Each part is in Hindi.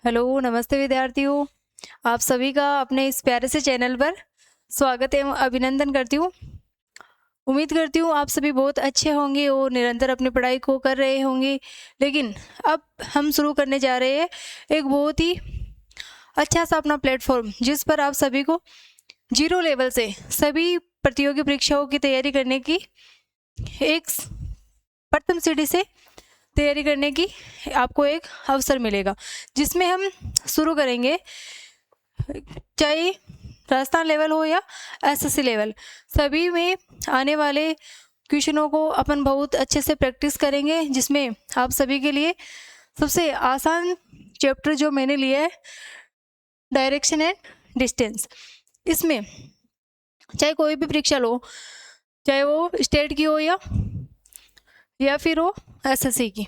हेलो, नमस्ते विद्यार्थियों। आप सभी का अपने इस प्यारे से चैनल पर स्वागत एवं अभिनंदन करती हूँ। उम्मीद करती हूँ आप सभी बहुत अच्छे होंगे और निरंतर अपनी पढ़ाई को कर रहे होंगे। लेकिन अब हम शुरू करने जा रहे हैं एक बहुत ही अच्छा सा अपना प्लेटफॉर्म, जिस पर आप सभी को जीरो लेवल से सभी प्रतियोगी परीक्षाओं की तैयारी करने की एक प्रथम सीढ़ी से तैयारी करने की आपको एक अवसर मिलेगा, जिसमें हम शुरू करेंगे चाहे राजस्थान लेवल हो या एसएससी लेवल, सभी में आने वाले क्वेश्चनों को अपन बहुत अच्छे से प्रैक्टिस करेंगे। जिसमें आप सभी के लिए सबसे आसान चैप्टर जो मैंने लिया है, डायरेक्शन एंड डिस्टेंस। इसमें चाहे कोई भी परीक्षा लो, चाहे वो स्टेट की हो या फिर वो एसएससी की,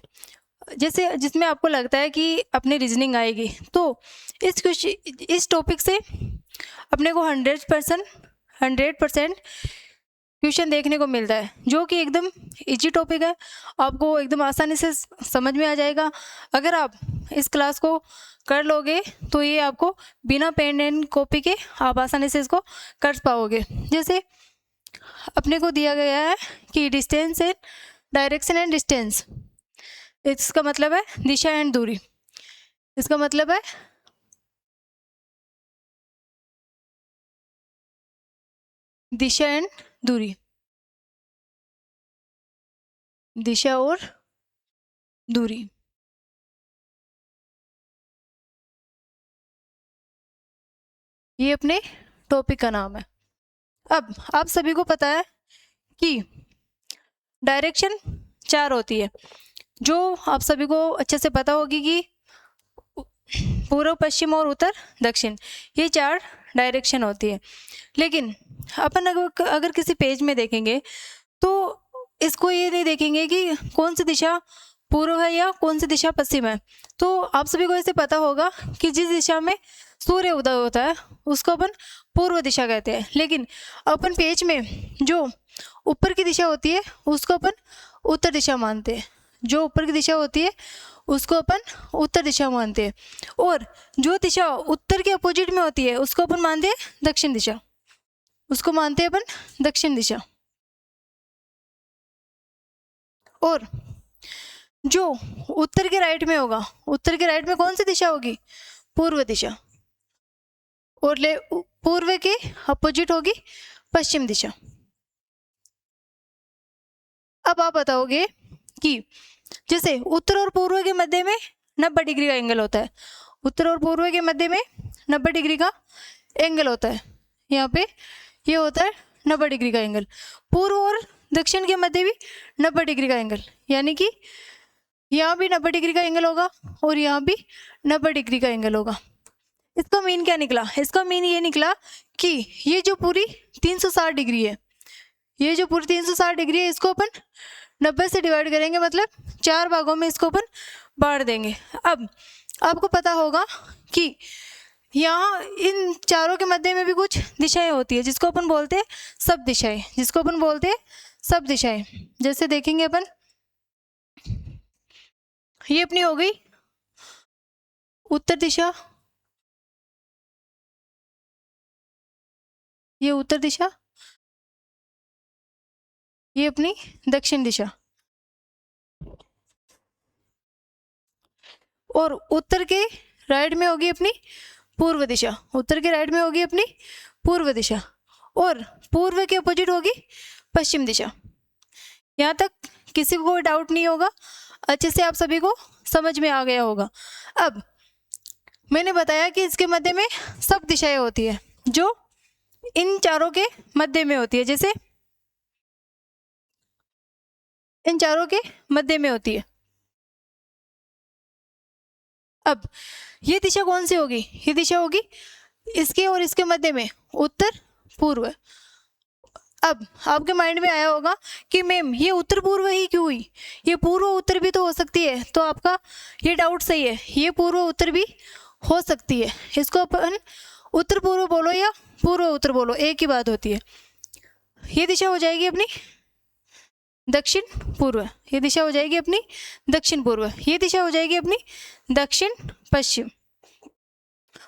जैसे जिसमें आपको लगता है कि अपनी रीजनिंग आएगी, तो इस टॉपिक से अपने को 100% क्वेश्चन देखने को मिलता है, जो कि एकदम इजी टॉपिक है, आपको एकदम आसानी से समझ में आ जाएगा। अगर आप इस क्लास को कर लोगे तो ये आपको बिना पेन एंड कॉपी के आप आसानी से इसको कर पाओगे। जैसे अपने को दिया गया है कि distance and direction and distance, इसका मतलब है दिशा एंड दूरी। इसका मतलब है दिशा एंड दूरी, दिशा और दूरी। ये अपने टॉपिक का नाम है। अब आप सभी को पता है कि डायरेक्शन 4 होती है, जो आप सभी को अच्छे से पता होगी कि पूर्व, पश्चिम और उत्तर, दक्षिण, ये 4 डायरेक्शन होती है। लेकिन अपन अगर किसी पेज में देखेंगे तो इसको ये नहीं देखेंगे कि कौन सी दिशा पूर्व है या कौन सी दिशा पश्चिम है। तो आप सभी को ऐसे पता होगा कि जिस दिशा में सूर्य उदय होता है उसको अपन पूर्व दिशा कहते हैं। लेकिन अपन पेज में जो ऊपर की दिशा होती है उसको अपन उत्तर दिशा मानते हैं, जो ऊपर की दिशा होती है उसको अपन उत्तर दिशा मानते हैं, और जो दिशा उत्तर के अपोजिट में होती है उसको अपन मानते हैं दक्षिण दिशा, उसको मानते हैं अपन दक्षिण दिशा। और जो उत्तर के राइट में होगा, उत्तर के राइट में कौन सी दिशा होगी? पूर्व दिशा। और पूर्व के अपोजिट होगी पश्चिम दिशा। अब आप बताओगे कि जैसे उत्तर और पूर्व के मध्य में 90 डिग्री का एंगल होता है, उत्तर और पूर्व के मध्य में 90 डिग्री का एंगल होता है, यहाँ पे ये होता है 90 डिग्री का एंगल। पूर्व और दक्षिण के मध्य भी 90 डिग्री का एंगल, यानी कि यहाँ भी 90 डिग्री का एंगल होगा और यहाँ भी 90 डिग्री का एंगल होगा। इसका मीन क्या निकला? इसका मीन ये निकला कि ये जो पूरी 360 डिग्री है, ये जो पूरी 360 डिग्री है, इसको अपन 90 से डिवाइड करेंगे, मतलब 4 भागों में इसको अपन बांट देंगे। अब आपको पता होगा कि यहाँ इन चारों के मध्य में भी कुछ दिशाएं होती है, जिसको अपन बोलते हैं सब दिशाएं, जिसको अपन बोलते हैं सब दिशाएं। जैसे देखेंगे अपन, ये अपनी हो गई उत्तर दिशा, ये उत्तर दिशा, ये अपनी दक्षिण दिशा। और उत्तर के राइट में होगी अपनी पूर्व दिशा, उत्तर के राइट में होगी अपनी पूर्व दिशा, और पूर्व के अपोजिट होगी पश्चिम दिशा। यहाँ तक किसी को कोई डाउट नहीं होगा, अच्छे से आप सभी को समझ में आ गया होगा। अब मैंने बताया कि इसके मध्य में सब दिशाएं होती है, जो इन चारों के मध्य में होती है, जैसे इन चारों के मध्य में होती है। अब ये दिशा कौन सी होगी? ये दिशा होगी इसके और इसके मध्य में उत्तर पूर्व। अब आपके माइंड में आया होगा कि मैम ये उत्तर पूर्व ही क्यों हुई, ये पूर्व उत्तर भी तो हो सकती है। तो आपका ये डाउट सही है, ये पूर्व उत्तर भी हो सकती है। इसको अपन उत्तर पूर्व बोलो या पूर्व उत्तर बोलो, एक ही बात होती है। ये दिशा हो जाएगी अपनी दक्षिण पूर्व, ये दिशा हो जाएगी अपनी दक्षिण पूर्व, ये दिशा हो जाएगी अपनी दक्षिण पश्चिम।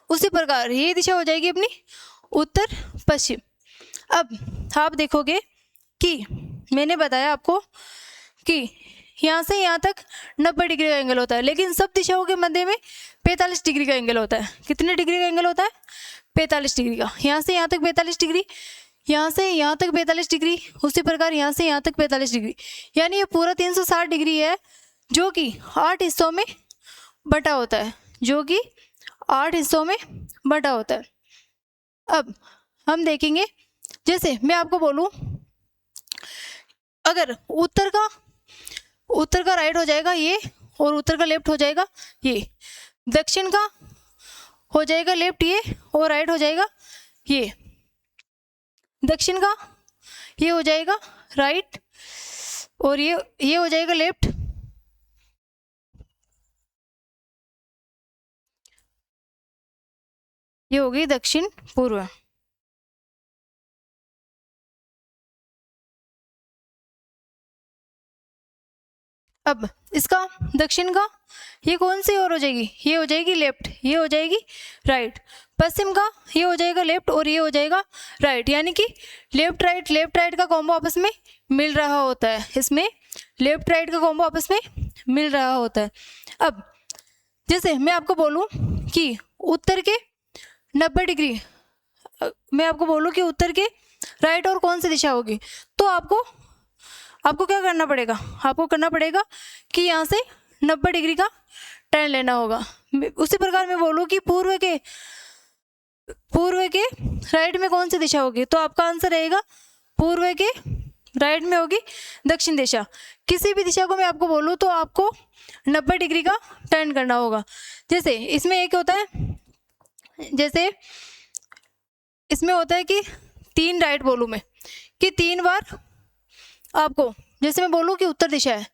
उसी प्रकार ये दिशा हो जाएगी अपनी उत्तर पश्चिम। अब आप देखोगे कि मैंने बताया आपको कि यहाँ से यहाँ तक 90 डिग्री का एंगल होता है, लेकिन सब दिशाओं के मध्य में 45 डिग्री का एंगल होता है। कितने डिग्री का एंगल होता है? 45 डिग्री का। यहाँ से यहाँ तक 45 डिग्री, यहाँ से यहाँ तक 45 डिग्री, उसी प्रकार यहाँ से यहाँ तक 45 डिग्री, यानी ये पूरा 360 डिग्री है, जो कि 8 हिस्सों में बटा होता है, जो कि 8 हिस्सों में बटा होता है। अब हम देखेंगे, जैसे मैं आपको बोलूँ, अगर उत्तर का राइट हो जाएगा ये, और उत्तर का लेफ्ट हो जाएगा ये, दक्षिण का हो जाएगा लेफ्ट ये, और राइट हो जाएगा ये, दक्षिण का ये हो जाएगा राइट, और ये हो जाएगा लेफ्ट, ये होगी दक्षिण पूर्व। अब इसका दक्षिण का ये कौन सी ओर हो जाएगी? ये हो जाएगी लेफ्ट, ये हो जाएगी राइट। पश्चिम का ये हो जाएगा लेफ्ट, और ये हो जाएगा राइट, यानी कि लेफ्ट राइट का कॉम्बो आपस में मिल रहा होता है। इसमें लेफ्ट राइट का कॉम्बो आपस में मिल रहा होता है। अब जैसे मैं आपको बोलूं कि उत्तर के 90 डिग्री, मैं आपको बोलूं कि उत्तर के राइट और कौन सी दिशा होगी, तो आपको क्या करना पड़ेगा? आपको करना पड़ेगा कि यहाँ से 90 डिग्री का टर्न लेना होगा। उसी प्रकार मैं बोलूँ कि पूर्व के राइट में कौन सी दिशा होगी, तो आपका आंसर रहेगा पूर्व के राइट में होगी दक्षिण दिशा। किसी भी दिशा को मैं आपको बोलूँ तो आपको 90 डिग्री का टर्न करना होगा। जैसे इसमें एक होता है, जैसे इसमें होता है कि 3 राइट बोलूँ मैं, कि 3 बार आपको, जैसे मैं बोलूँ कि उत्तर दिशा है,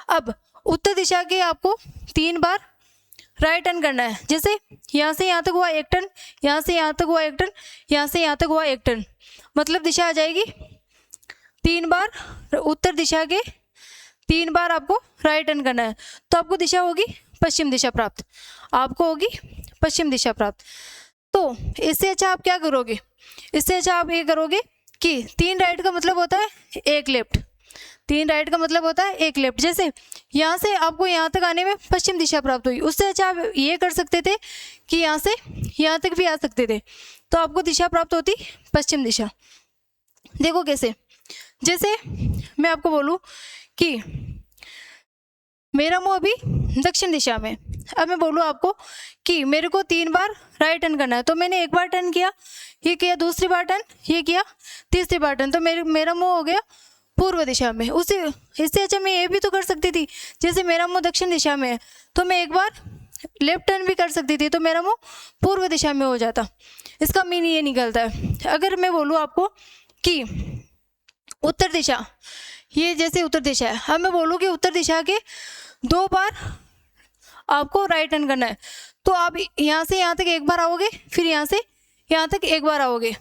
अब उत्तर दिशा के आपको 3 बार राइट टर्न करना है। जैसे यहाँ से यहाँ तक हुआ 1 टर्न, यहाँ से यहाँ तक हुआ 1 टर्न, यहाँ से यहाँ तक हुआ 1 टर्न, मतलब दिशा आ जाएगी 3 बार उत्तर दिशा के 3 बार आपको राइट टर्न करना है, तो आपको दिशा होगी पश्चिम दिशा प्राप्त, आपको होगी पश्चिम दिशा प्राप्त। तो इससे अच्छा आप क्या करोगे? इससे अच्छा आप ये करोगे कि 3 राइट का मतलब होता है 1 लेफ्ट, 3 राइट का मतलब होता है 1 लेफ्ट। जैसे यहाँ से आपको यहाँ तक आने में पश्चिम दिशा प्राप्त हुई, उससे अच्छा आप ये कर सकते थे कि यहाँ से यहाँ तक भी आ सकते थे, तो आपको दिशा प्राप्त होती पश्चिम दिशा। देखो कैसे, जैसे मैं आपको बोलूँ कि मेरा मुँह अभी दक्षिण दिशा में, अब मैं बोलूँ आपको कि मेरे को 3 बार राइट टर्न करना है, तो मैंने 1 बार टर्न किया, ये किया, दूसरी बार टर्न, ये किया, तीसरी बार टर्न, तो मेरा मुँह हो गया पूर्व दिशा में। इससे अच्छा मैं ये भी तो कर सकती थी, जैसे मेरा मुँह दक्षिण दिशा में है तो मैं 1 बार लेफ्ट टर्न भी कर सकती थी, तो मेरा मुँह पूर्व दिशा में हो जाता। इसका मीन ये निकलता है। अगर मैं बोलूँ आपको कि उत्तर दिशा, ये जैसे उत्तर दिशा है, अब मैं बोलूँ कि उत्तर दिशा के 2 बार आपको राइट टर्न करना है, तो आप यहाँ से यहाँ तक 1 बार आओगे, फिर यहाँ से यहाँ तक 1 बार आओगे,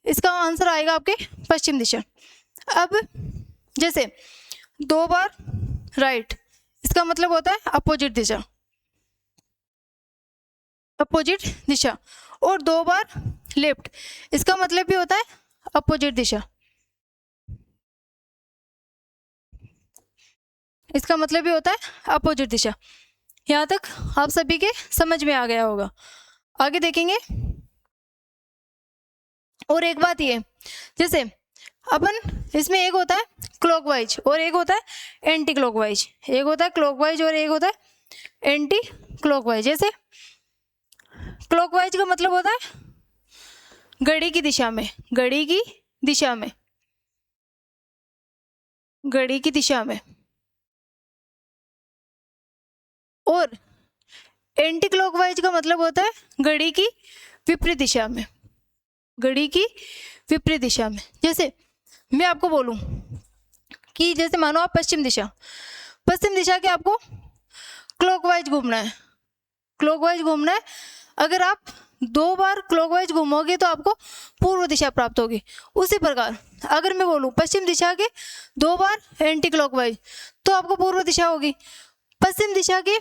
इसका आंसर आएगा आपके पश्चिम दिशा। अब जैसे 2 बार राइट, इसका मतलब होता है अपोजिट दिशा, अपोजिट दिशा, और 2 बार लेफ्ट, इसका मतलब भी होता है अपोजिट दिशा, इसका मतलब भी होता है अपोजिट दिशा। यहाँ तक आप सभी के समझ में आ गया होगा। आगे देखेंगे। और एक बात ये, जैसे अपन इसमें एक होता है क्लॉकवाइज और एक होता है एंटी क्लॉकवाइज, एक होता है क्लॉकवाइज और एक होता है एंटी क्लॉकवाइज। जैसे क्लॉकवाइज का मतलब होता है घड़ी की दिशा में, घड़ी की दिशा में, घड़ी की दिशा में, और एंटी क्लॉकवाइज का मतलब होता है घड़ी की विपरीत दिशा में, घड़ी की विपरीत दिशा में। जैसे मैं आपको बोलूं कि जैसे मानो आप पश्चिम दिशा के आपको क्लॉकवाइज घूमना है, क्लॉकवाइज घूमना है। अगर आप 2 बार क्लॉकवाइज घूमोगे तो आपको पूर्व दिशा प्राप्त होगी। उसी प्रकार अगर मैं बोलूं पश्चिम दिशा के 2 बार एंटी क्लॉकवाइज तो आपको पूर्व दिशा होगी। पश्चिम दिशा के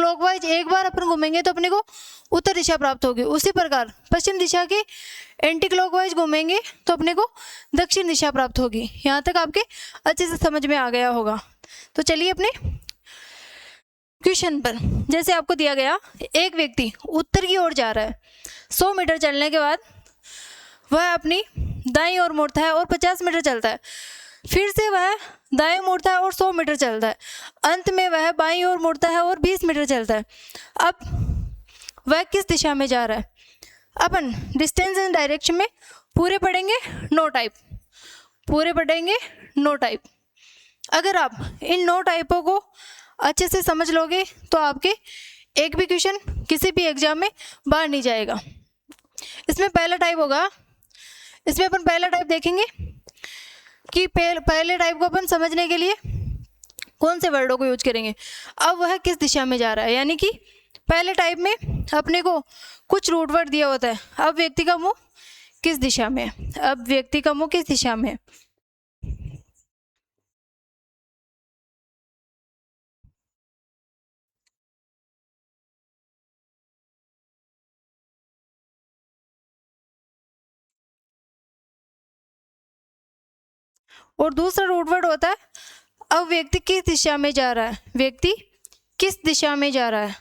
क्लॉकवाइज एक बार अपन घूमेंगे तो अपने को उत्तर दिशा प्राप्त होगी। उसी प्रकार पश्चिम दिशा के एंटी क्लॉकवाइज घूमेंगे तो अपने को दक्षिण दिशा प्राप्त होगी। यहाँ तक आपके अच्छे से समझ में आ गया होगा। तो चलिए अपने क्वेश्चन पर। जैसे आपको दिया गया, एक व्यक्ति उत्तर की ओर जा रहा है, 100 मीटर चलने के बाद वह अपनी दाईं ओर मुड़ता है और 50 मीटर चलता है। फिर से वह दाएं मुड़ता है और 100 मीटर चलता है। अंत में वह बाईं ओर मुड़ता है और 20 मीटर चलता है। अब वह किस दिशा में जा रहा है? अपन डिस्टेंस एंड डायरेक्शन में पूरे पढ़ेंगे, नो टाइप, पूरे पढ़ेंगे, नो टाइप। अगर आप इन नो टाइपों को अच्छे से समझ लोगे तो आपके एक भी क्वेश्चन किसी भी एग्जाम में बाहर नहीं जाएगा। इसमें पहला टाइप होगा, इसमें अपन पहला टाइप देखेंगे कि पहले टाइप को अपन समझने के लिए कौन से वर्डों को यूज करेंगे। अब वह किस दिशा में जा रहा है, यानी कि पहले टाइप में अपने को कुछ रूट वर्ड दिया होता है। अब व्यक्ति का मुंह किस दिशा में है, अब व्यक्ति का मुंह किस दिशा में है। और दूसरा रूट वर्ड होता है अब व्यक्ति किस दिशा में जा रहा है, व्यक्ति किस दिशा में जा रहा है।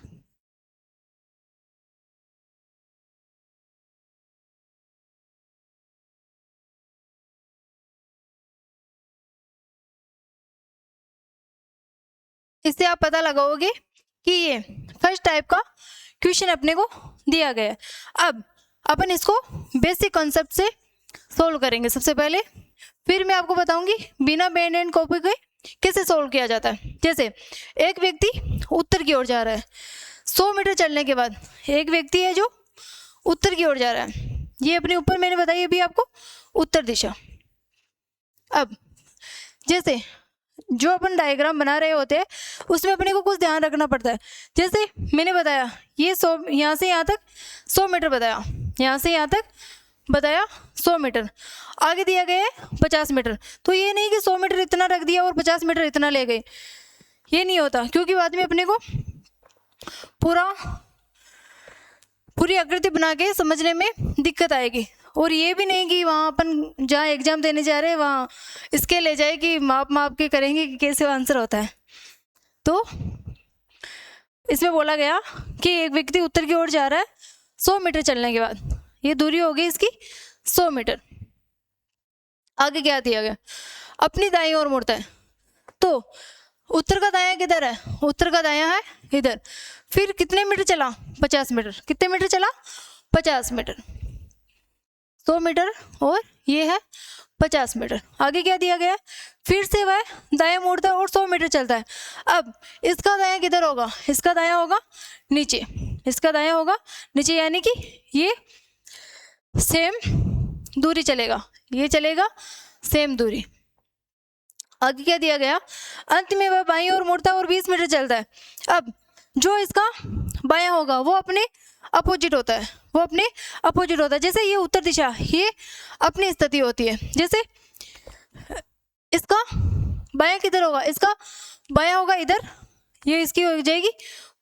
इससे आप पता लगाओगे कि ये फर्स्ट टाइप का क्वेश्चन अपने को दिया गया है। अब अपन इसको बेसिक कॉन्सेप्ट से सोल्व करेंगे सबसे पहले, फिर मैं आपको बताऊंगी बिना पेन एंड कॉपी के कैसे सोल्व किया जाता है। जैसे एक व्यक्ति उत्तर की ओर जा रहा है, 100 मीटर चलने के बाद एक व्यक्ति है जो उत्तर की ओर जा रहा है। ये अपने ऊपर मैंने बताई अभी आपको उत्तर दिशा। अब जैसे जो अपन डायग्राम बना रहे होते हैं उसमें अपने को कुछ ध्यान रखना पड़ता है। जैसे मैंने बताया ये 100, यहाँ से यहाँ तक 100 मीटर बताया, यहाँ से यहाँ तक बताया 100 मीटर, आगे दिया गया है 50 मीटर। तो ये नहीं कि 100 मीटर इतना रख दिया और 50 मीटर इतना ले गए, ये नहीं होता, क्योंकि बाद में अपने को पूरी आकृति बना के समझने में दिक्कत आएगी। और ये भी नहीं कि वहाँ अपन जहाँ एग्जाम देने जा रहे हैं वहाँ इसके ले जाए कि माप के करेंगे कि कैसे आंसर होता है। तो इसमें बोला गया कि एक व्यक्ति उत्तर की ओर जा रहा है 100 मीटर चलने के बाद, ये दूरी होगी इसकी 100 मीटर। आगे क्या दिया गया, अपनी दाईं ओर मुड़ता है। तो उत्तर का दायां किधर है, उत्तर का दायां है इधर। फिर कितने मीटर चला, 50 मीटर। कितने मीटर चला, 50 मीटर। 100 मीटर और ये है 50 मीटर। आगे क्या दिया गया, फिर से वह दायां मुड़ता है और 100 मीटर चलता है। अब इसका दायां किधर होगा, इसका दायां होगा नीचे, इसका दायां होगा नीचे, यानी कि ये सेम दूरी चलेगा, ये चलेगा सेम दूरी। आगे क्या दिया गया, अंत में वह बाईं ओर मुड़ता है और 20 मीटर चलता है। अब जो इसका बायां होगा वो अपने अपोजिट होता है, वो अपने अपोजिट होता है। जैसे ये उत्तर दिशा, ये अपनी स्थिति होती है। जैसे इसका बायां किधर होगा, इसका बायां होगा इधर, ये इसकी हो जाएगी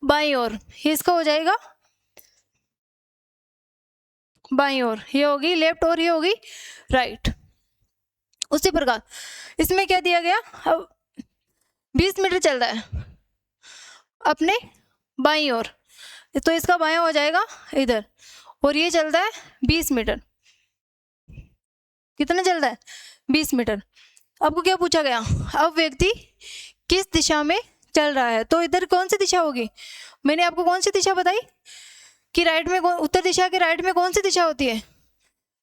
बाईं ओर, ये इसका हो जाएगा बाईं ओर, ये होगी लेफ्ट और ये होगी राइट। उसी प्रकार इसमें क्या दिया गया, अब 20 मीटर चल रहा है अपने बाईं ओर, तो इसका बायां हो जाएगा इधर, और ये चलता है 20 मीटर। कितना चलता है, 20 मीटर। आपको क्या पूछा गया, अब व्यक्ति किस दिशा में चल रहा है, तो इधर कौन सी दिशा होगी। मैंने आपको कौन सी दिशा बताई कि राइट में, उत्तर दिशा के राइट में कौन सी दिशा होती है,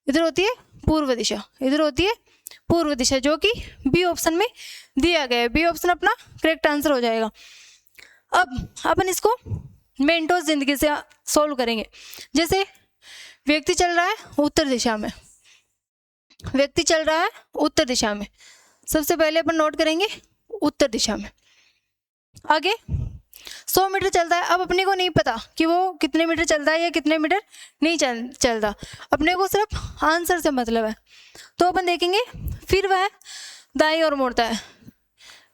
इधर होती है पूर्व दिशा, इधर होती है पूर्व दिशा, जो कि बी ऑप्शन में दिया गया है। बी ऑप्शन अपना करेक्ट आंसर हो जाएगा। अब अपन इसको मेंटोस जिंदगी से सॉल्व करेंगे। जैसे व्यक्ति चल रहा है उत्तर दिशा में, व्यक्ति चल रहा है उत्तर दिशा में, सबसे पहले अपन नोट करेंगे उत्तर दिशा में। आगे 100 मीटर चलता है। अब अपने को नहीं पता कि वो कितने मीटर चलता है या कितने मीटर नहीं चलता, अपने को सिर्फ आंसर से मतलब है। तो अपन देखेंगे फिर वह दाईं ओर मुड़ता है,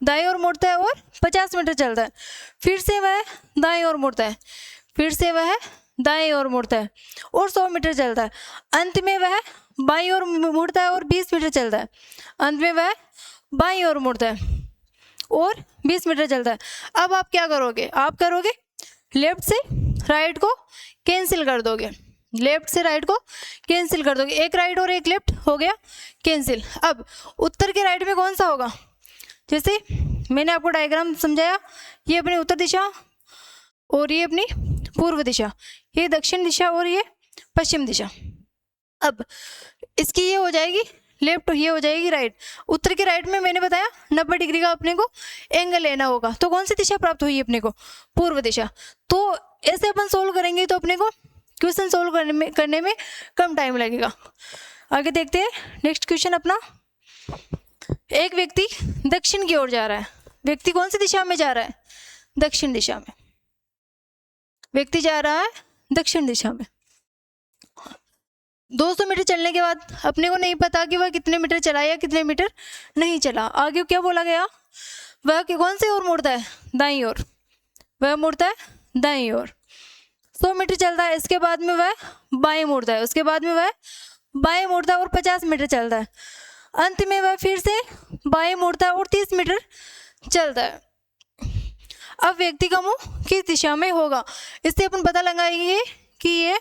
दाएं ओर मुड़ता है और 50 मीटर चलता है। फिर से वह दाएं ओर मुड़ता है, फिर से वह दाएं ओर मुड़ता है और 100 मीटर चलता है। अंत में वह बाईं ओर मुड़ता है और 20 मीटर चलता है। अंत में वह बाईं ओर मुड़ता है और 20 मीटर चलता है। अब आप क्या करोगे? आप करोगे लेफ्ट से राइट को कैंसिल कर दोगे, लेफ्ट से राइट को कैंसिल कर दोगे। एक राइट और एक लेफ्ट हो गया कैंसिल। अब उत्तर के राइट में कौन सा होगा? जैसे मैंने आपको डायग्राम समझाया, ये अपनी उत्तर दिशा और ये अपनी पूर्व दिशा, ये दक्षिण दिशा और ये पश्चिम दिशा। अब इसकी ये हो जाएगी लेफ्ट, ये हो जाएगी राइट। उत्तर के राइट में मैंने बताया 90 डिग्री का अपने को एंगल लेना होगा, तो कौन सी दिशा प्राप्त हुई अपने को? पूर्व दिशा। तो ऐसे अपन सोल्व करेंगे तो अपने को क्वेश्चन सोल्व करने में कम टाइम लगेगा। आगे देखते हैं नेक्स्ट क्वेश्चन अपना। एक व्यक्ति दक्षिण की ओर जा रहा है। व्यक्ति कौन सी दिशा में जा रहा है? दक्षिण दिशा में। व्यक्ति जा रहा है दक्षिण दिशा में। 200 मीटर चलने के बाद अपने को नहीं पता कि वह कितने मीटर चला या कितने मीटर नहीं चला। आगे क्या बोला गया? वह कौन सी ओर मुड़ता है? दाईं ओर। वह मुड़ता है दाईं ओर। 100 मीटर चलता है, इसके बाद में वह बाएं मुड़ता है, उसके बाद में वह बाएं मुड़ता है और 50 मीटर चलता है। अंत में वह फिर से बाएं मुड़ता है और 30 मीटर चलता है। अब व्यक्ति का मुंह किस दिशा में होगा? इससे अपन पता लगाएंगे कि ये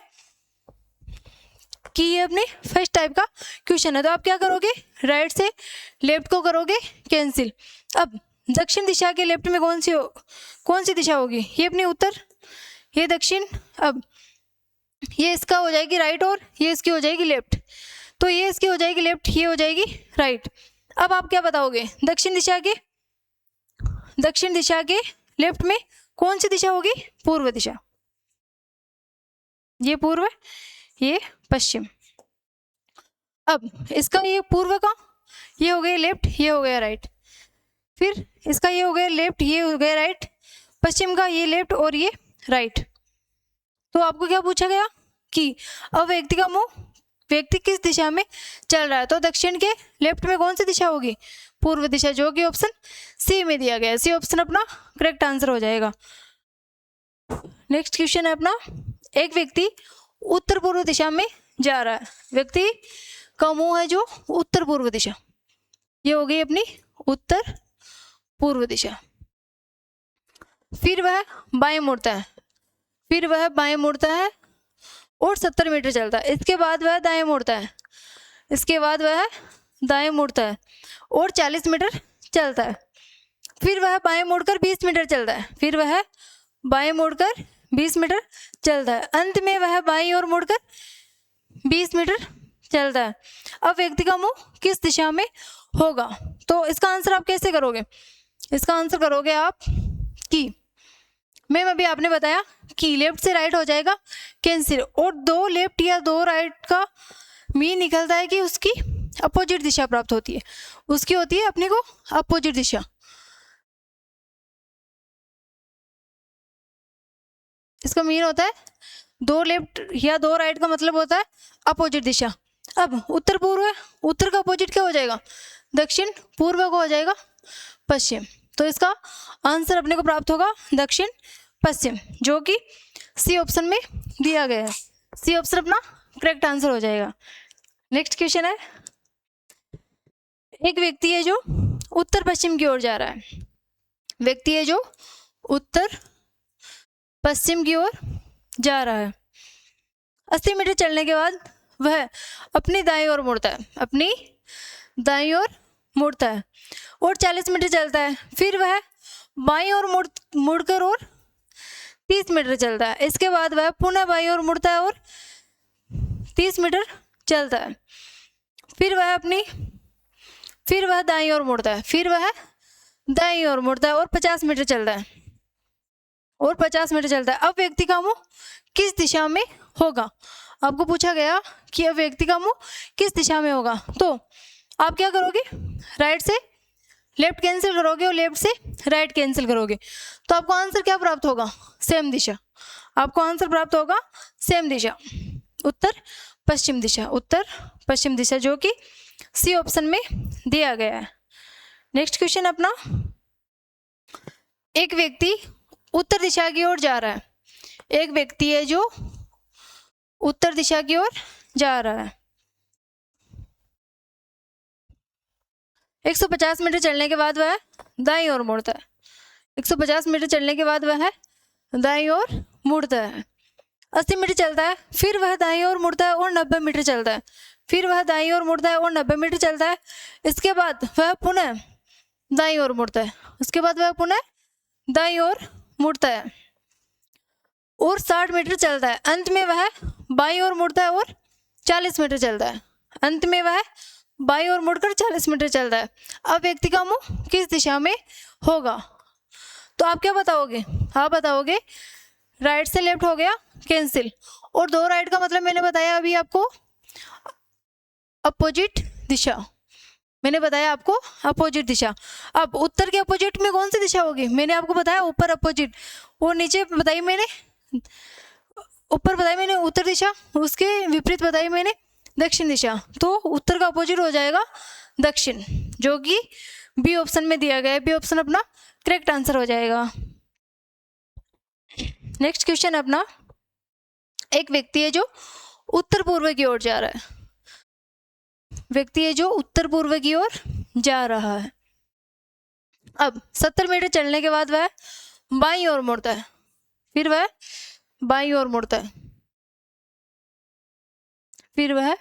अपने फर्स्ट टाइप का क्वेश्चन है। तो आप क्या करोगे? राइट से लेफ्ट को करोगे कैंसिल। अब दक्षिण दिशा के लेफ्ट में कौन सी दिशा होगी? ये अपनी उत्तर, ये दक्षिण। अब ये इसका हो जाएगी राइट और ये इसकी हो जाएगी लेफ्ट। तो ये इसकी हो जाएगी लेफ्ट, ये हो जाएगी राइट। अब आप क्या बताओगे? दक्षिण दिशा के लेफ्ट में कौन सी दिशा होगी? पूर्व दिशा। ये पूर्व, ये पश्चिम। अब इसका ये पूर्व का ये हो गया लेफ्ट, ये हो गया राइट। फिर इसका ये हो गया लेफ्ट, ये हो गया राइट। पश्चिम का ये लेफ्ट और ये राइट। तो आपको क्या पूछा गया कि अब व्यक्ति किस दिशा में चल रहा है? तो दक्षिण के लेफ्ट में कौन सी दिशा होगी? पूर्व दिशा, जो कि ऑप्शन सी में दिया गया है। सी ऑप्शन अपना करेक्ट आंसर हो जाएगा। नेक्स्ट क्वेश्चन है अपना। एक व्यक्ति उत्तर पूर्व दिशा में जा रहा है। व्यक्ति का मुंह है जो उत्तर पूर्व दिशा, ये हो गई अपनी उत्तर पूर्व दिशा। फिर वह बाएं मुड़ता है, फिर वह बाएं मुड़ता है और 70 मीटर चलता है। इसके बाद वह दाएं मुड़ता है, इसके बाद वह दाएं मुड़ता है और 40 मीटर चलता है। फिर वह बाएं मुड़कर 20 मीटर चलता है, फिर वह बाएं मुड़कर 20 मीटर चलता है। अंत में वह बाईं ओर मुड़कर 20 मीटर चलता है। अब व्यक्ति का मुंह किस दिशा में होगा? तो इसका आंसर आप कैसे करोगे? इसका आंसर करोगे आप कि मैम अभी आपने बताया कि लेफ्ट से राइट हो जाएगा कैंसिल, और 2 लेफ्ट या 2 राइट का मीन निकलता है कि उसकी अपोजिट दिशा प्राप्त होती है। उसकी होती है अपने को अपोजिट दिशा। इसका मीन होता है 2 लेफ्ट या 2 राइट का मतलब होता है अपोजिट दिशा। अब उत्तर पूर्व है, उत्तर का अपोजिट क्या हो जाएगा? दक्षिण। पूर्व को हो जाएगा पश्चिम। तो इसका आंसर अपने को प्राप्त होगा दक्षिण पश्चिम, जो कि सी ऑप्शन में दिया गया है। सी ऑप्शन अपना करेक्ट आंसर हो जाएगा। नेक्स्ट क्वेश्चन है। एक व्यक्ति है जो उत्तर पश्चिम की ओर जा रहा है। व्यक्ति है जो उत्तर पश्चिम की ओर जा रहा है। 80 मीटर चलने के बाद वह अपनी दाईं ओर मुड़ता है, अपनी दाईं ओर मुड़ता है और 40 मीटर चलता है। फिर वह बाईं ओर मुड़कर और 30 मीटर चलता है। इसके बाद वह पुनः बाईं ओर मुड़ता है और 30 मीटर चलता है। फिर वह दाईं ओर मुड़ता है, फिर वह दाईं ओर मुड़ता है और 50 मीटर चलता है, और 50 मीटर चलता है। अब व्यक्ति का मुंह किस दिशा में होगा? आपको पूछा गया कि अब व्यक्ति का मुंह किस दिशा में होगा। तो आप क्या करोगे? राइट से लेफ्ट कैंसिल करोगे और लेफ्ट से राइट कैंसिल करोगे, तो आपको आंसर क्या प्राप्त होगा? सेम दिशा। आपको आंसर प्राप्त होगा सेम दिशा, उत्तर पश्चिम दिशा। उत्तर पश्चिम दिशा, जो कि सी ऑप्शन में दिया गया है। नेक्स्ट क्वेश्चन अपना। एक व्यक्ति उत्तर दिशा की ओर जा रहा है, एक व्यक्ति है जो उत्तर दिशा की ओर जा रहा है। 150 मीटर चलने के बाद वह दाईं ओर मुड़ता है। 150 मीटर चलने के बाद वह दाईं ओर मुड़ता है। 80 मीटर चलता है, फिर वह दाईं ओर मुड़ता है और 90 मीटर चलता है, फिर वह दाईं ओर मुड़ता है और 90 मीटर चलता है। इसके बाद वह पुनः दाईं ओर मुड़ता है, उसके बाद वह पुनः दाईं ओर मुड़ता है और 60 मीटर चलता है। अंत में वह बाईं ओर मुड़ता है और 40 मीटर चलता है। अंत में वह बाईं ओर मुड़कर 40 मीटर चलता है। अब व्यक्ति का मुंह किस दिशा में होगा? तो आप क्या बताओगे? आप बताओगे राइट से लेफ्ट हो गया कैंसिल, और दो राइट का मतलब मैंने बताया अभी आपको अपोजिट दिशा, मैंने बताया आपको अपोजिट दिशा। अब उत्तर के अपोजिट में कौन सी दिशा होगी? मैंने आपको बताया ऊपर अपोजिट, और नीचे बताई मैंने, ऊपर बताई मैंने उत्तर दिशा, उसके विपरीत बताई मैंने दक्षिण दिशा। तो उत्तर का अपोजिट हो जाएगा दक्षिण, जो कि बी ऑप्शन में दिया गया है। बी ऑप्शन अपना करेक्ट आंसर हो जाएगा। नेक्स्ट क्वेश्चन अपना, एक व्यक्ति है जो उत्तर पूर्व की ओर जा रहा है, व्यक्ति है जो उत्तर पूर्व की ओर जा रहा है। अब 70 मीटर चलने के बाद वह बाईं ओर मुड़ता है, फिर वह बाईं ओर मुड़ता है, फिर वह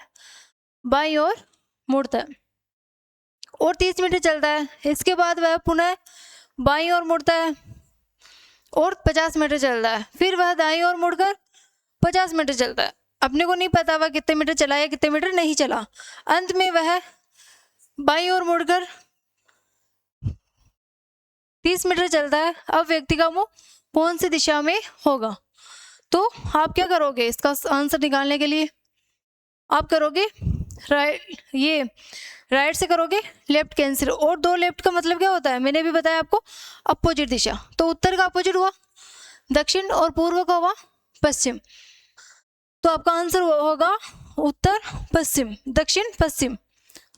बाईं ओर मुड़ता है और 30 मीटर चलता है। इसके बाद वह पुनः बाईं ओर मुड़ता है और 50 मीटर चलता है, फिर वह दाईं ओर मुड़कर 50 मीटर चलता है। अपने को नहीं पता वह कितने मीटर चला या कितने मीटर नहीं चला। अंत में वह बाईं ओर मुड़कर 30 मीटर चलता है। अब व्यक्ति का मुंह कौन सी दिशा में होगा? तो आप क्या करोगे इसका आंसर निकालने के लिए? आप करोगे राइट से करोगे लेफ्ट कैंसिल, और दो लेफ्ट का मतलब क्या होता है? मैंने भी बताया आपको अपोजिट दिशा। तो उत्तर का अपोजिट हुआ दक्षिण और पूर्व का हुआ पश्चिम। तो आपका आंसर होगा उत्तर पश्चिम, दक्षिण पश्चिम,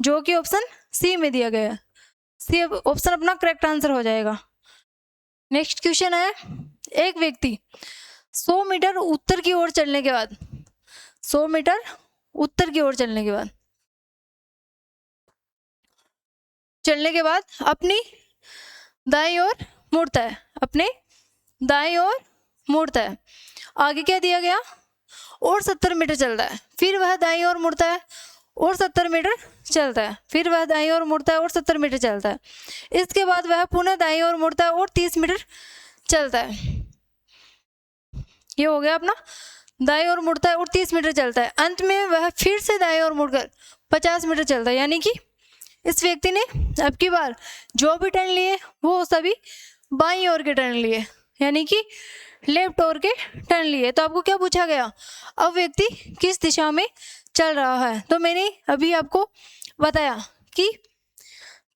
जो कि ऑप्शन सी में दिया गया है। सी ऑप्शन अपना करेक्ट आंसर हो जाएगा। नेक्स्ट क्वेश्चन है, एक व्यक्ति 100 मीटर उत्तर की ओर चलने के बाद, 100 मीटर उत्तर की ओर चलने के बाद अपनी दाईं ओर मुड़ता है, अपने दाईं ओर मुड़ता है। आगे क्या दिया गया? और 70 मीटर चलता है, फिर वह दाईं ओर मुड़ता है और 70 मीटर चलता है, फिर वह दाईं ओर मुड़ता है और 70 मीटर चलता है। इसके बाद वह पुनः दाईं ओर मुड़ता है और 30 मीटर चलता है। ये हो गया अपना दाईं ओर मुड़ता है और 30 मीटर चलता है। अंत में वह फिर से दाईं ओर मुड़कर 50 मीटर चलता है। यानी कि इस व्यक्ति ने अब की बार जो भी टर्न लिए वो सभी बाईं ओर के टर्न लिए, यानी कि लेफ्ट ओर के टर्न लिए। तो आपको क्या पूछा गया? अब व्यक्ति किस दिशा में चल रहा है? तो मैंने अभी आपको बताया कि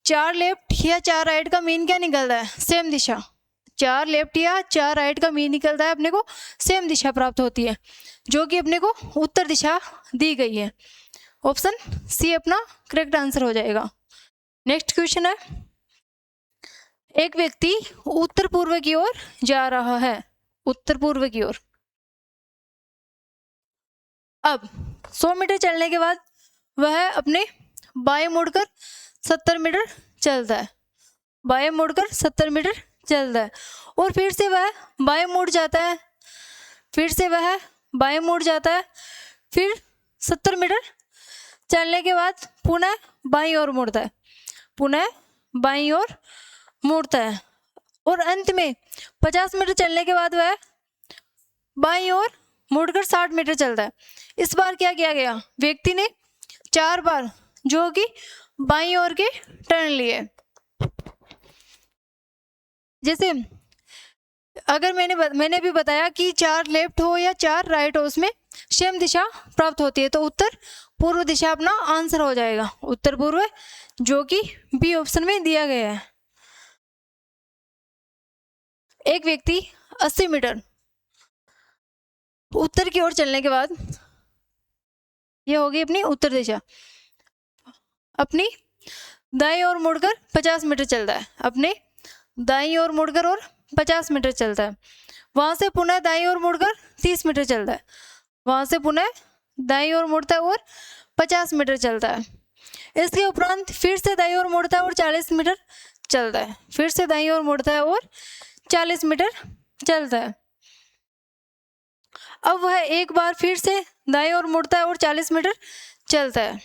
4 लेफ्ट या 4 राइट का मीन क्या निकलता है? सेम दिशा। 4 लेफ्ट या 4 राइट का मीन निकलता है, अपने को सेम दिशा प्राप्त होती है, जो कि अपने को उत्तर दिशा दी गई है। ऑप्शन सी अपना करेक्ट आंसर हो जाएगा। नेक्स्ट क्वेश्चन है, एक व्यक्ति उत्तर पूर्व की ओर जा रहा है, उत्तर पूर्व की ओर। अब 100 मीटर चलने के बाद वह अपने बाएं मुड़कर 70 मीटर चलता है, बाएं मुड़कर 70 मीटर चलता है और फिर से वह बाएं मुड़ जाता है, फिर से वह बाएं मुड़ जाता है, फिर 70 मीटर चलने के बाद पुनः बाईं ओर मुड़ता है, पुनः बाईं ओर मुड़ता है और अंत में 50 मीटर चलने के बाद वह बाईं ओर मुड़कर 60 मीटर चलता है। इस बार क्या किया गया? व्यक्ति ने 4 बार जो कि बाईं ओर के टर्न लिए। जैसे अगर मैंने भी बताया कि 4 लेफ्ट हो या 4 राइट हो, उसमें सेम दिशा प्राप्त होती है। तो उत्तर पूर्व दिशा अपना आंसर हो जाएगा, उत्तर पूर्व, जो कि बी ऑप्शन में दिया गया है। एक व्यक्ति 80 मीटर उत्तर की ओर चलने के बाद, ये होगी अपनी उत्तर दिशा, अपनी दाईं ओर मुड़कर 50 मीटर चलता है, अपने दाईं ओर मुड़कर और 50 मीटर चलता है। वहाँ से पुनः दाईं ओर मुड़कर 30 मीटर चलता है। वहाँ से पुनः दाईं ओर मुड़ता है और 50 मीटर चलता है। इसके उपरांत फिर से दाईं ओर मुड़ता है और 40 मीटर चलता है। फिर से दाईं ओर मुड़ता है और 40 मीटर चलता है। अब वह एक बार फिर से दाईं ओर मुड़ता है और 40 मीटर चलता है।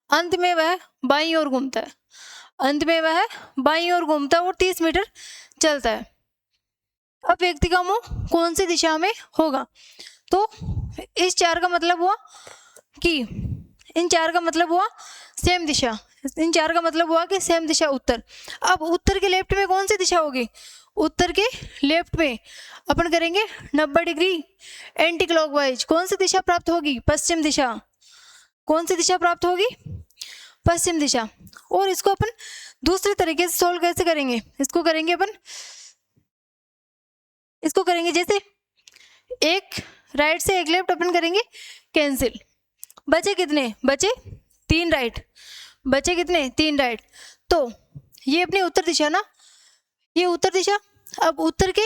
अंत में वह बाईं ओर घूमता है। अंत में वह बाईं ओर घूमता है और 30 मीटर चलता है। अब व्यक्ति का मुंह कौन सी दिशा में होगा? तो इस चार का मतलब हुआ कि इन चार का मतलब हुआ सेम दिशा। इन चार का मतलब हुआ कि सेम दिशा उत्तर। अब उत्तर के लेफ्ट में कौन सी दिशा होगी? उत्तर के लेफ्ट में अपन करेंगे 90 डिग्री एंटी क्लॉकवाइज। कौन सी दिशा प्राप्त होगी? पश्चिम दिशा। कौन सी दिशा प्राप्त होगी? पश्चिम दिशा। और इसको अपन दूसरे तरीके से सोल्व कैसे करेंगे? इसको करेंगे जैसे एक राइट से एक लेफ्ट अपन करेंगे कैंसिल। बचे कितने? बचे 3 राइट। बचे कितने? 3 राइट। तो ये अपनी उत्तर दिशा ना, ये उत्तर दिशा। अब उत्तर के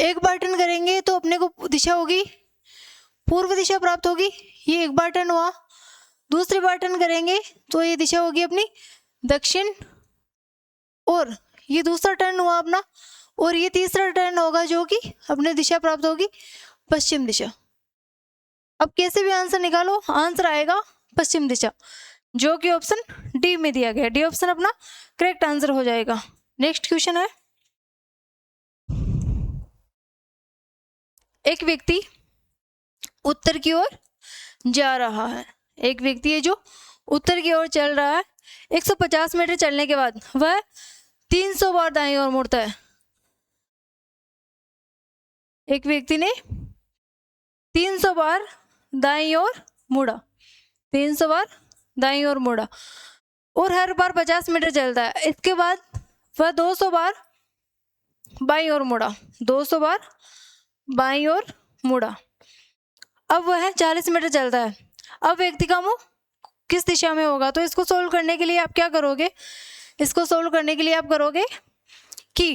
एक बार टर्न करेंगे तो अपने को दिशा होगी पूर्व दिशा प्राप्त होगी। ये एक बार टर्न हुआ। दूसरी बार टर्न करेंगे तो ये दिशा होगी अपनी दक्षिण। और ये दूसरा टर्न हुआ अपना। और ये तीसरा टर्न होगा जो कि अपने दिशा प्राप्त होगी पश्चिम दिशा। अब कैसे भी आंसर निकालो, आंसर आएगा पश्चिम दिशा, जो कि ऑप्शन डी में दिया गया। डी ऑप्शन अपना करेक्ट आंसर हो जाएगा। नेक्स्ट क्वेश्चन है, एक व्यक्ति उत्तर की ओर जा रहा है। एक व्यक्ति है जो उत्तर की ओर चल रहा है। 150 मीटर चलने के बाद वह 300 बार दाईं ओर मुड़ता है। एक व्यक्ति ने 300 बार दाईं ओर मुड़ा। 300 बार दाईं ओर मुड़ा और हर बार 50 मीटर चलता है। इसके बाद वह 200 बार बाईं ओर मुड़ा। 200 बार बाईं ओर मुड़ा। अब वह 40 मीटर चलता है। अब व्यक्ति का मुंह किस दिशा में होगा? तो इसको सोल्व करने के लिए आप क्या करोगे? इसको सोल्व करने के लिए आप करोगे कि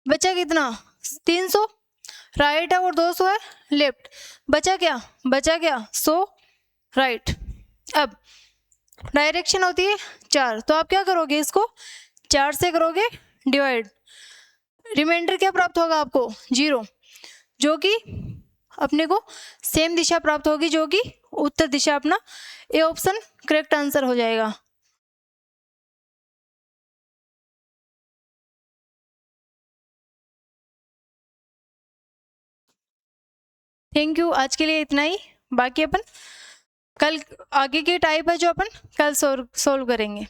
बचा कितना? 300 राइट है और 200 है लेफ्ट। बचा क्या? 100 राइट। अब डायरेक्शन होती है 4, तो आप क्या करोगे? इसको 4 से करोगे डिवाइड। रिमाइंडर क्या प्राप्त होगा आपको? 0, जो कि अपने को सेम दिशा प्राप्त होगी, जो कि उत्तर दिशा। अपना ए ऑप्शन करेक्ट आंसर हो जाएगा। Thank you. आज के लिए इतना ही। बाकी अपन कल आगे के टाइप है जो अपन कल सोल्व करेंगे।